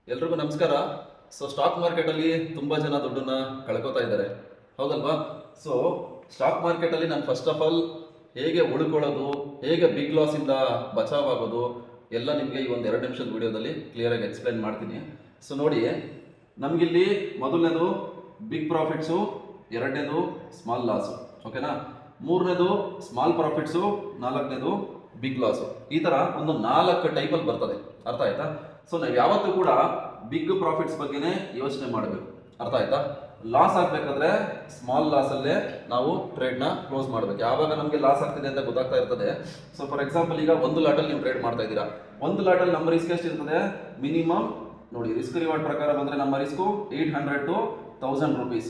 ಎಲ್ರಿಗೂ ನಮಸ್ಕಾರ. ಸ್ಟಾಕ್ ಮಾರ್ಕೆಟಲ್ಲಿ ತುಂಬ ಜನ ದುಡ್ಡನ್ನ ಕಳ್ಕೊತಾ ಇದ್ದಾರೆ, ಹೌದಲ್ವಾ? ಸ್ಟಾಕ್ ಮಾರ್ಕೆಟಲ್ಲಿ ನಾನು ಫಸ್ಟ್ ಆಫ್ ಆಲ್ ಹೇಗೆ ಉಳ್ಕೊಳ್ಳೋದು, ಹೇಗೆ ಬಿಗ್ ಲಾಸಿಂದ ಬಚಾವ್ ಆಗೋದು ಎಲ್ಲ ನಿಮಗೆ ಈ ಒಂದು 2 ನಿಮಿಷದ ವಿಡಿಯೋದಲ್ಲಿ ಕ್ಲಿಯರಾಗಿ ಎಕ್ಸ್ಪ್ಲೈನ್ ಮಾಡ್ತೀನಿ. ನೋಡಿ, ನಮಗಿಲ್ಲಿ ಮೊದಲನೇದು ಬಿಗ್ ಪ್ರಾಫಿಟ್ಸು, ಎರಡನೇದು ಸ್ಮಾಲ್ ಲಾಸು, ಓಕೆನಾ? ಮೂರನೇದು ಸ್ಮಾಲ್ ಪ್ರಾಫಿಟ್ಸು, ನಾಲ್ಕನೇದು ಬಿಗ್ ಲಾಸು. ಈ ಥರ ಒಂದು 4 ಟೈಪಲ್ಲಿ ಬರ್ತದೆ, ಅರ್ಥ ಆಯ್ತಾ? ನಾವು ಯಾವತ್ತೂ ಕೂಡ ಬಿಗ್ ಪ್ರಾಫಿಟ್ಸ್ ಬಗ್ಗೆನೇ ಯೋಚನೆ ಮಾಡಬೇಕು, ಅರ್ಥ ಆಯ್ತಾ? ಲಾಸ್ ಆಗಬೇಕಾದ್ರೆ ಸ್ಮಾಲ್ ಲಾಸಲ್ಲೇ ನಾವು ಟ್ರೇಡ್ನ ಕ್ಲೋಸ್ ಮಾಡಬೇಕು. ಯಾವಾಗ ನಮಗೆ ಲಾಸ್ ಆಗ್ತಿದೆ ಅಂತ ಗೊತ್ತಾಗ್ತಾ ಇರ್ತದೆ. ಫಾರ್ ಎಕ್ಸಾಂಪಲ್, ಈಗ ಒಂದು ಲಾಟಲ್ಲಿ ನೀವು ಟ್ರೇಡ್ ಮಾಡ್ತಾ ಇದ್ದೀರಾ. ಒಂದು ಲಾಟಲ್ಲಿ ನಮ್ಮ ರಿಸ್ಕ್ ಎಷ್ಟು ಇರ್ತದೆ? ಮಿನಿಮಮ್ ನೋಡಿ, ರಿಸ್ಕ್ ರಿವಾರ್ಡ್ ಪ್ರಕಾರ ಬಂದರೆ ನಮ್ಮ risk 800 to 1000 rupees.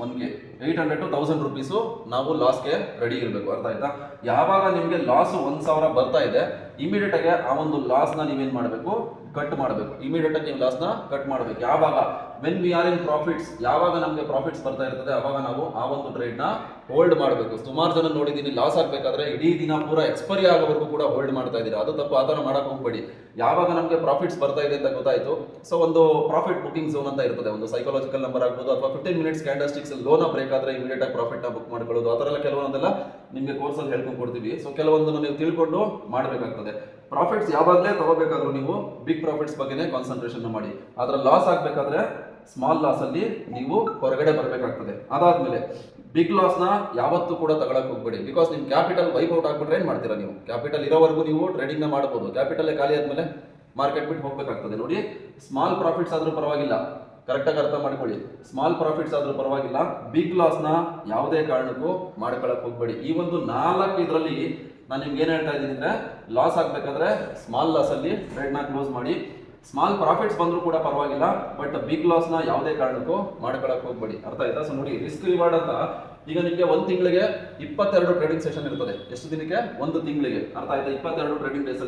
ಒನ್ಗೆ 800 to 1000 rupees ನಾವು ಲಾಸ್ಗೆ ರೆಡಿ ಇರಬೇಕು, ಅರ್ಥ ಆಯ್ತಾ? ಯಾವಾಗ ನಿಮಗೆ ಲಾಸ್ 1000 ಬರ್ತಾ ಇದೆ, ಇಮಿಡಿಯೇಟ್ ಆಗಿ ಆ ಒಂದು ಲಾಸ್ನ ನೀವೇನು ಮಾಡಬೇಕು? ಕಟ್ ಮಾಡಬೇಕು. ಇಮಿಡಿಯೇಟ್ ಆಗಿ ನೀವು ಲಾಸ್ನ ಕಟ್ ಮಾಡಬೇಕು. ಯಾವಾಗ? When we are in profits, ಯಾವಾಗ ನಮಗೆ ಪ್ರಾಫಿಟ್ಸ್ ಬರ್ತಾ ಇರ್ತದೆ ಅವಾಗ ನಾವು ಆ ಒಂದು ಟ್ರೇಡ್ನ ಹೋಲ್ಡ್ ಮಾಡಬೇಕು. ಸುಮಾರು ಜನ ನೋಡಿದ್ದೀನಿ, ಲಾಸ್ ಆಗಬೇಕಾದ್ರೆ ಇಡೀ ದಿನ ಪೂರ ಎಕ್ಸ್ಪೈರಿ ಆಗೋವರೆಗೂ ಕೂಡ ಹೋಲ್ಡ್ ಮಾಡ್ತಾ ಇದ್ದೀರಾ. ಅದು ತಪ್ಪು, ಆ ಥರ ಮಾಡಕ್ಕೆ ಹೋಗ್ಬೇಡಿ. ಯಾವಾಗ ನಮಗೆ ಪ್ರಾಫಿಟ್ಸ್ ಬರ್ತಾ ಇದೆ ಅಂತ ಗೊತ್ತಾಯಿತು, ಒಂದು ಪ್ರಾಫಿಟ್ ಬುಕಿಂಗ್ ಝೋನ್ ಅಂತ ಇರ್ತದೆ, ಒಂದು ಸೈಕಾಲಜಿಕಲ್ ನಂಬರ್ ಆಗ್ಬೋದು, ಅಥವಾ 15 minutes ಕ್ಯಾಂಡಲ್ಸ್ಟಿಕ್ಸ್ ಲೋನ ಬ್ರೇಕ್ ಆದರೆ ಇಮಿಡಿಯೇಟ್ ಆಗಿ ಪ್ರಾಫಿಟ್ನ ಬುಕ್ ಮಾಡ್ಕೊಳ್ಳೋದು, ಆ ಥರ ಎಲ್ಲ ಕೆಲವೊಂದೆಲ್ಲ ನಿಮಗೆ ಕೋರ್ಸಲ್ಲಿ ಹೇಳ್ಕೊಂಡು ಕೊಡ್ತೀವಿ. ಕೆಲವೊಂದನ್ನು ನೀವು ತಿಳ್ಕೊಂಡು ಮಾಡಬೇಕಾಗ್ತದೆ. ಪ್ರಾಫಿಟ್ಸ್ ಯಾವಾಗಲೇ ತಗೋಬೇಕಾದ್ರೂ ನೀವು ಬಿಗ್ ಪ್ರಾಫಿಟ್ಸ್ ಬಗ್ಗೆನೇ ಕಾನ್ಸಂಟ್ರೇಷನ್ ಮಾಡಿ. ಅದರ ಲಾಸ್ ಆಗಬೇಕಾದ್ರೆ ಸ್ಮಾಲ್ ಲಾಸಲ್ಲಿ ನೀವು ಹೊರಗಡೆ ಬರಬೇಕಾಗ್ತದೆ. ಅದಾದ್ಮೇಲೆ ಬಿಗ್ ಲಾಸ್ನ ಯಾವತ್ತೂ ಕೂಡ ತಗೊಳಕ್ ಹೋಗ್ಬೇಡಿ. ಬಿಕಾಸ್ ನಿಮ್ಮ ಕ್ಯಾಪಿಟಲ್ ವೈಪ್ ಔಟ್ ಆಗ್ಬಿಟ್ರೆ ಏನು ಮಾಡ್ತೀರಾ? ನೀವು ಕ್ಯಾಪಿಟಲ್ ಇರೋವರೆಗೂ ನೀವು ಟ್ರೇಡಿಂಗ್ನ ಮಾಡ್ಬೋದು. ಕ್ಯಾಪಿಟಲ್ ಖಾಲಿ ಆದ್ಮೇಲೆ ಮಾರ್ಕೆಟ್ ಬಿಟ್ಟು ಹೋಗ್ಬೇಕಾಗ್ತದೆ. ನೋಡಿ, ಸ್ಮಾಲ್ ಪ್ರಾಫಿಟ್ಸ್ ಆದ್ರೂ ಪರವಾಗಿಲ್ಲ, ಕರೆಕ್ಟಾಗಿ ಅರ್ಥ ಮಾಡ್ಕೊಳ್ಳಿ. ಸ್ಮಾಲ್ ಪ್ರಾಫಿಟ್ಸ್ ಆದ್ರೂ ಪರವಾಗಿಲ್ಲ, ಬಿಗ್ ಲಾಸ್ನ ಯಾವುದೇ ಕಾರಣಕ್ಕೂ ಮಾಡ್ಕೊಳಕ್ ಹೋಗ್ಬೇಡಿ. ಈ ಒಂದು 4 ಇದರಲ್ಲಿ ನಾನು ನಿಮ್ಗೆ ಏನು ಹೇಳ್ತಾ ಇದ್ದೀನಿ ಅಂದರೆ, ಲಾಸ್ ಆಗಬೇಕಾದ್ರೆ ಸ್ಮಾಲ್ ಲಾಸಲ್ಲಿ ಟ್ರೇಡ್ನ ಕ್ಲೋಸ್ ಮಾಡಿ. ಸ್ಮಾಲ್ ಪ್ರಾಫಿಟ್ಸ್ ಬಂದರೂ ಕೂಡ ಪರವಾಗಿಲ್ಲ, ಬಟ್ ಬಿಗ್ ಲಾಸ್ನ ಯಾವುದೇ ಕಾರಣಕ್ಕೂ ಮಾಡ್ಕೊಳಕ್ಕೆ ಹೋಗ್ಬೇಡಿ, ಅರ್ಥ ಆಯ್ತಾ? ನೋಡಿ, ರಿಸ್ಕ್ ರಿವಾರ್ಡ್ ಅಂತ ಈಗ ನಿಮಗೆ ಒಂದು ತಿಂಗಳಿಗೆ 22 ಟ್ರೇಡಿಂಗ್ ಸೆಷನ್ ಇರ್ತದೆ. ಎಷ್ಟು ದಿನಕ್ಕೆ? ಒಂದು ತಿಂಗಳಿಗೆ, ಅರ್ಥ ಆಯ್ತಾ? 22 ಟ್ರೇಡಿಂಗ್ ಡೇಸ್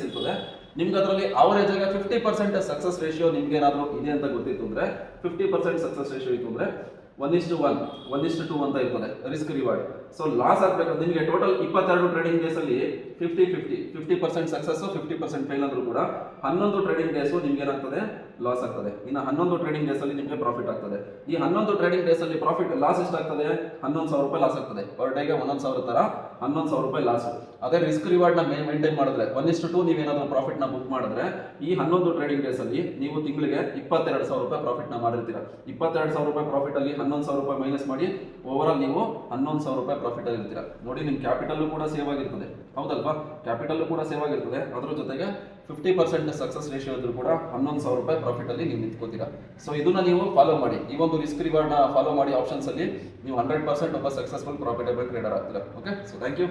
ಇರ್ತದೆ. ನಿಮ್ಗೆ ಅದರಲ್ಲಿ ಅವರೇಜ್ ಆಗಿ 50% ಸಕ್ಸಸ್ ರೇಷಿಯೋ ನಿಮ್ಗೆ ಏನಾದರೂ ಇದೆ ಅಂತ ಗೊತ್ತಿತ್ತು ಅಂದರೆ, 50% ಸಕ್ಸಸ್ ರೇಷಿಯೋ ಇತ್ತು ಅಂದರೆ 1:1, 1:2 ಅಂತ ಇರ್ತದೆ ರಿಸ್ಕ್ ರಿವಾರ್ಡ್. ಲಾಸ್ ಆಗಬೇಕಾದ್ರೆ ನಿಮಗೆ ಟೋಟಲ್ 22 ಟ್ರೇಡಿಂಗ್ ಡೇಸ್ ಅಲ್ಲಿ 50% ಸಕ್ಸಸ್, 50% ಫೇಲ್ ಅಂದ್ರೂ ಕೂಡ 11 ಟ್ರೇಡಿಂಗ್ ಡೇಸು ನಿಮ್ಗೆ ಏನಾಗ್ತದೆ? ಲಾಸ್ ಆಗ್ತದೆ. ಇನ್ನು 11 ಟ್ರೇಡಿಂಗ್ ಡೇಸ್ ಅಲ್ಲಿ ನಿಮಗೆ ಪ್ರಾಫಿಟ್ ಆಗ್ತದೆ. ಈ 11 ಟ್ರೇಡಿಂಗ್ ಡೇಸ್ ಅಲ್ಲಿ ಪ್ರಾಫಿಟ್ ಲಾಸ್ ಎಷ್ಟಾಗ್ತದೆ? 11,000 ರೂಪಾಯಿ ಲಾಸ್ ಆಗ್ತದೆ. ಪರ್ ಡೇಗೆ 11,000 ತರ 11,000 ರೂಪಾಯಿ ಲಾಸ್. ಅದೇ ರಿಸ್ಕ್ ರಿವಾರ್ಡ್ ನ ಮೇಂಟೈನ್ ಮಾಡಿದ್ರೆ 1:2 ನೀವೇನಾದ್ರೂ ಪ್ರಾಫಿಟ್ ನ ಬುಕ್ ಮಾಡಿದ್ರೆ ಈ 11 ಟ್ರೇಡಿಂಗ್ ಡೇಸ್ ಅಲ್ಲಿ ನೀವು ತಿಂಗಳಿಗೆ 22,000 ರೂಪಾಯಿ ಪ್ರಾಫಿಟ್ ನ ಮಾಡಿರ್ತೀರಾ. 22,000 ರೂಪಾಯಿ ಪ್ರಾಫಿಟ್ ಅಲ್ಲಿ 11,000 ರೂಪಾಯಿ ಮೈನಸ್ ಮಾಡಿ ಓವರ್ ಆಲ್ ನೀವು 11,000 ರೂಪಾಯಿ ಪ್ರಾಫಿಟ್ ಅಲ್ಲಿ ಇರ್ತೀರಾ. ನೋಡಿ, ನಿಮ್ ಕ್ಯಾಪಿಟಲ್ ಕೂಡ ಸೇವ್ ಆಗಿರ್ತದೆ, ಹೌದಲ್ವಾ? ಕ್ಯಾಪಿಟಲ್ ಕೂಡ ಸೇವ್ ಆಗಿರ್ತದೆ. ಅದ್ರ ಜೊತೆಗೆ 50% ಸಕ್ಸಸ್ ರೇಷಿಯೋ ಇದ್ರೂ ಕೂಡ 11,000 ರೂಪಾಯಿ ಪ್ರಾಫಿಟ್ ಅಲ್ಲಿ ನೀವು ನಿಂತ್ಕೋತೀರಾ. ಇದನ್ನ ನೀವು ಫಾಲೋ ಮಾಡಿ. ಈ ಒಂದು ರಿಸ್ಕ್ ರಿವಾರ್ಡ್ ನ ಫಾಲೋ ಮಾಡಿ ಆಪ್ಷನ್ಸ್ ಅಲ್ಲಿ ನೀವು 100% ಒಬ್ಬ ಸಕ್ಸಸ್ಫುಲ್ ಪ್ರಾಫಿಟಬಲ್ ಟ್ರೇಡರ್ ಆಗ್ತೀರಾ. Okay, thank you.